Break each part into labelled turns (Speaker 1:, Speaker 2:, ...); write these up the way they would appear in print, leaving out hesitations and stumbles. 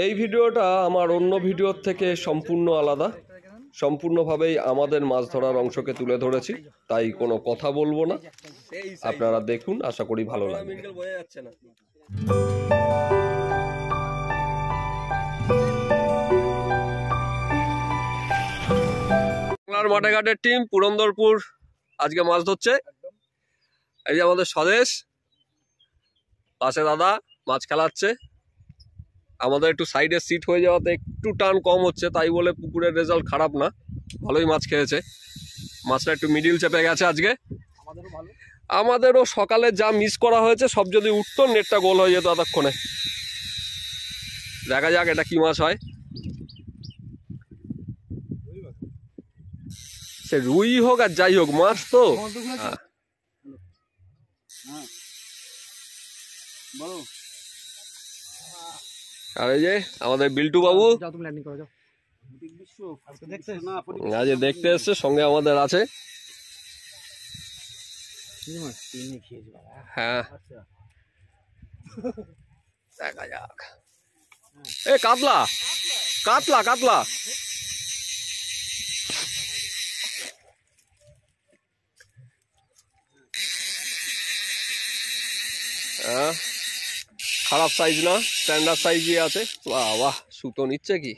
Speaker 1: এই ভিডিওটা আমার অন্য ভিডিওর থেকে সম্পূর্ণ আলাদা, সম্পূর্ণভাবেই আমাদের মাছ ধরার অংশকে তুলে ধরেছি, তাই কোনো কথা বলবো না। আপনারা দেখুন, আশা করি ভালো লাগবে। বাংলার মাঠে ঘাটের টিম পুরন্দরপুর আজকে মাছ ধরছে। এই যে আমাদের স্বদেশ, পাশে দাদা মাছ খেলাচ্ছে। আমাদের একটু সাইডে সিট হয়ে যাওয়াতে একটু টান কম হচ্ছে, তাই বলে পুকুরের রেজাল্ট খারাপ না, ভালোই মাছ খেয়েছে। মাছটা একটু মিডিল চেপে গেছে আজকে। আমাদেরও সকালে যা মিস করা হয়েছে সব যদি উঠতো, নেটটা গোল হয়ে যেত এতক্ষণে। দেখা যাক এটা কি মাছ হয়। সে রুই হোক আর যাই হোক, মাছ তো। আর এই যে আমাদের বিল্টু বাবু আজ দেখতে এসছে, সঙ্গে আমাদের আছে। হ্যাঁ, দেখা যাক। এ কাতলা কাতলা কাতলা, হ্যাঁ খারাপ সাইজ না, স্ট্যান্ডার্ড সাইজই আছে। বাহ বাহ, সুতো নিচ্ছে কি।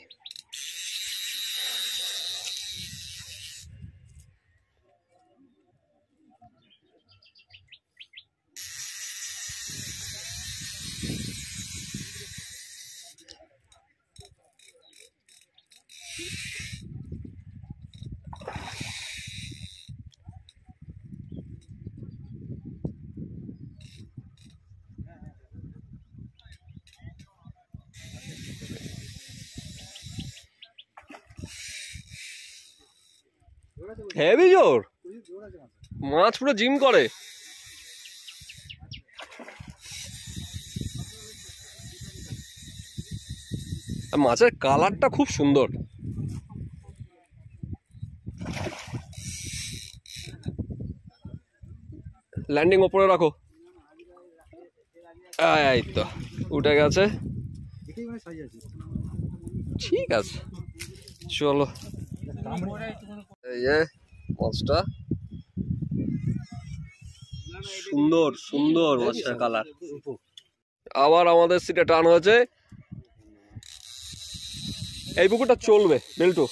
Speaker 1: হেভি জোর, মাছ পুরো জিম করে। মাছের কালারটা খুব সুন্দর। ল্যান্ডিং ওপরে রাখো। এই তো উঠে গেছে, ঠিক আছে চলো। এই যে মাছটা সুন্দর সুন্দর, মাছটার কালার। আবার আমাদের সিটে টান হয়েছে। এই পুকুরটা চলবে বেল্টু,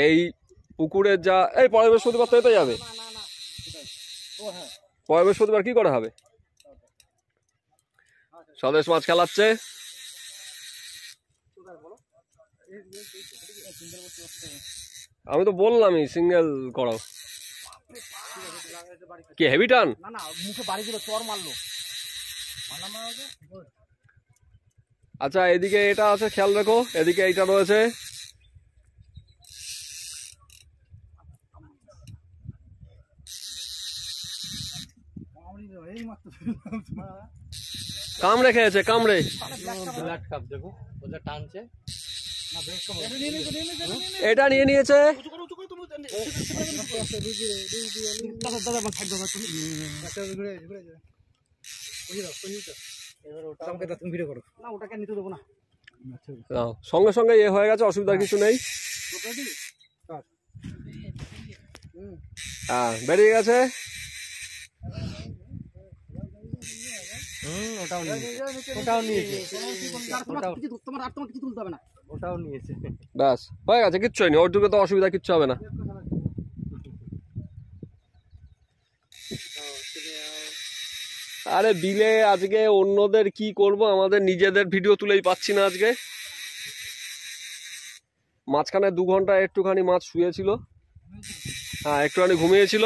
Speaker 1: এই পুকুরের যা এই পরের বৃহস্পতিবার তো এতে যাবে। পরের বৃহস্পতিবার কি করে হবে? স্বদেশ মাছ খেলাচ্ছে। আমি তো বললামই সিঙ্গেল করো। কি হেভি টান? না না, মুখে বাড়ি দিল, চর মারলো। আচ্ছা এদিকে এটা আছে, খেয়াল রেখো। এদিকে এইটা রয়েছে। কামড়ে খেয়েছে, কামড়ে। এটা নিয়ে নিয়েছে। সঙ্গে সঙ্গে এ হয়ে গেছে, অসুবিধার কিছু নেই। হ্যাঁ বেরিয়ে গেছে। ব্যাস হয়ে গেছে, কিচ্ছু হয়নি। ওর দিকে তো অসুবিধা কিচ্ছু হবে না। আরে বিলে আজকে অন্যদের কি করব, আমাদের নিজেদের ভিডিও তুলেই পাচ্ছি না আজকে। মাঝখানে 2 ঘন্টা একটুখানি মাছ শুয়েছিল, হ্যাঁ একটুখানি ঘুমিয়েছিল।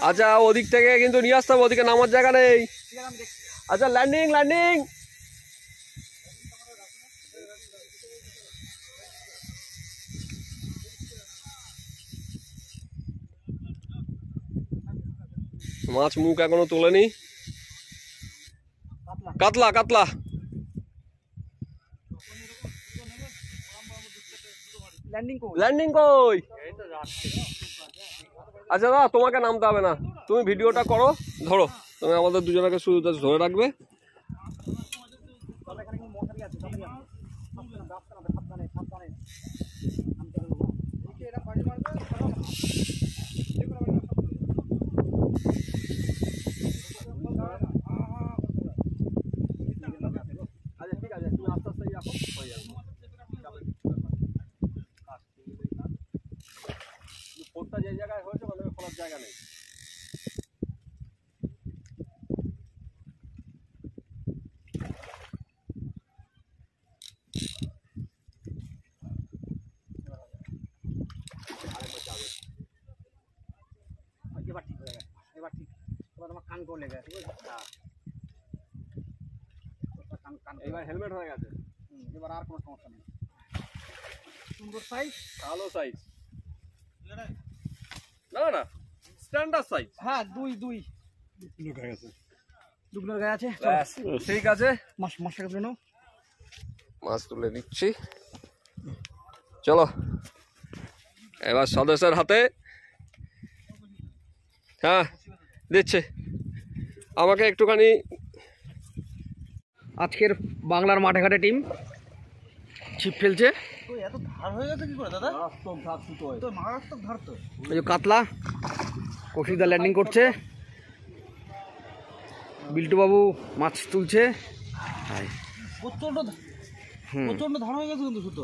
Speaker 1: আচ্ছা ওদিক থেকে কিন্তু নিয়ে আসতে হবে, ওদিকে নামার জায়গা নেই। আচ্ছা ল্যান্ডিং ল্যান্ডিং। মাছ মুখ এখনো তোলেনি। কাতলা কাতলা। ল্যান্ডিং কই? আচ্ছা দাদা, তোমাকে নামতে হবে না, তুমি ভিডিওটা করো, ধরো, তুমি আমাদের দুজনকে শুধু ধরে রাখবে। আচ্ছা ঠিক আছে, তুমি আস্তে আস্তে রাখো, হয়ে যাবে। পোর্টটা যে জায়গায় হয়েছে মানে খোলার জায়গা নেই।
Speaker 2: এবার ঠিক হয়ে গেছে, এবার ঠিক, এবার তোমার কান করলে গেছে,
Speaker 1: এবার হেলমেট হয়ে গেছে,
Speaker 2: এবার আর কোনো সমস্যা নেই। সুন্দর সাইজ,
Speaker 1: ভালো সাইজ, না না স্ট্যান্ডার্ড সাইজ।
Speaker 2: হ্যাঁ দুই কিলো গায়ে আছে, 2 কিলোর গায়ে আছে।
Speaker 1: ঠিক আছে,
Speaker 2: মাছটাকে তুলে নাও।
Speaker 1: মাছ তুলে নিচ্ছি, চলো এবার সদস্যের হাতে। হ্যাঁ দিচ্ছে, আমাকে একটুখানি।
Speaker 2: আজকের বাংলার মাঠে ঘাটে টিম ছিপ ফেলছে।
Speaker 3: এত ধার হয়ে গেছে কি করে দাদা? তো মারাত্মক ধার তো।
Speaker 2: এই যে কাতলা, কৌশিকদা ল্যান্ডিং করছে, বিল্টু বাবু মাছ তুলছে।
Speaker 3: প্রচন্ড ধার হয়ে গেছে কিন্তু সুতো,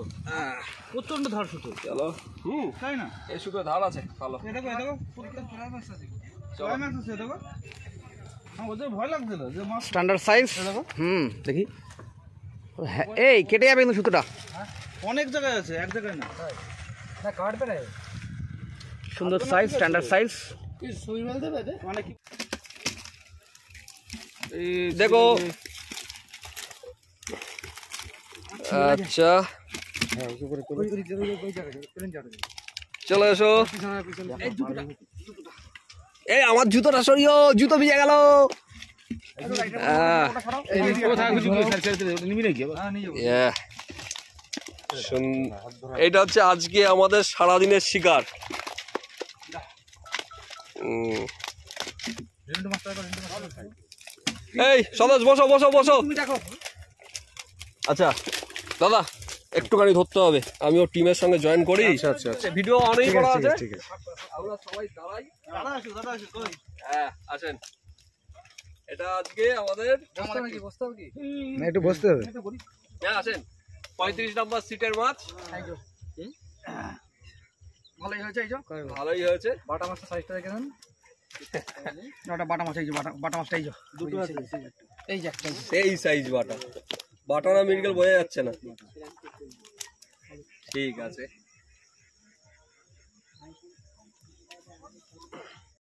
Speaker 3: প্রচন্ড ধার সুতো।
Speaker 1: চলো,
Speaker 3: তাই না?
Speaker 1: এই শুধু ধার আছে, ভালো।
Speaker 3: এ দেখো ক্লাইম্যাক্স আছে, দেখো। ওদের ভয় লাগছিল যে মাছ
Speaker 2: স্ট্যান্ডার্ড সাইজ। দেখি, হ্যাঁ এই কেটে যাবে কিন্তু সুতোটা।
Speaker 3: অনেক জায়গায় আছে, এক জায়গায় না।
Speaker 2: সুন্দর সাইজ, স্ট্যান্ডার্ড সাইজ।
Speaker 3: মানে কি
Speaker 1: দেখো, আচ্ছা চলো এসো। এই আমার জুতোটা সরিও, জুতো ভিজে গেল। এইটা হচ্ছে আজকে আমাদের সারাদিনের শিকার। এই সদস্য বসো বসো বসো। আচ্ছা দাদা, একটুখানি ধরতে হবে, আমিও টিমের সঙ্গে জয়েন করি। ভিডিও অনেক করা আছে, আমরা সবাই দাঁড়াই। হ্যাঁ আসেন, এটা আজকে আমাদের
Speaker 2: একটু বসতে হবে।
Speaker 1: হ্যাঁ আসেন, 35 নম্বর সিটের মাছ।
Speaker 2: ভালোই হয়েছে,
Speaker 1: ভালোই হয়েছে।
Speaker 2: বাটা মাছটা সাইজটা দেখে নেন। ওটা বাটা মাছ, এই যে বাটা মাছটা, এই যে দুটো আছে, এই যে একটা,
Speaker 1: এই সাইজ বাটা, বাটা না মিরগেল বোঝা যাচ্ছে না। ঠিক আছে।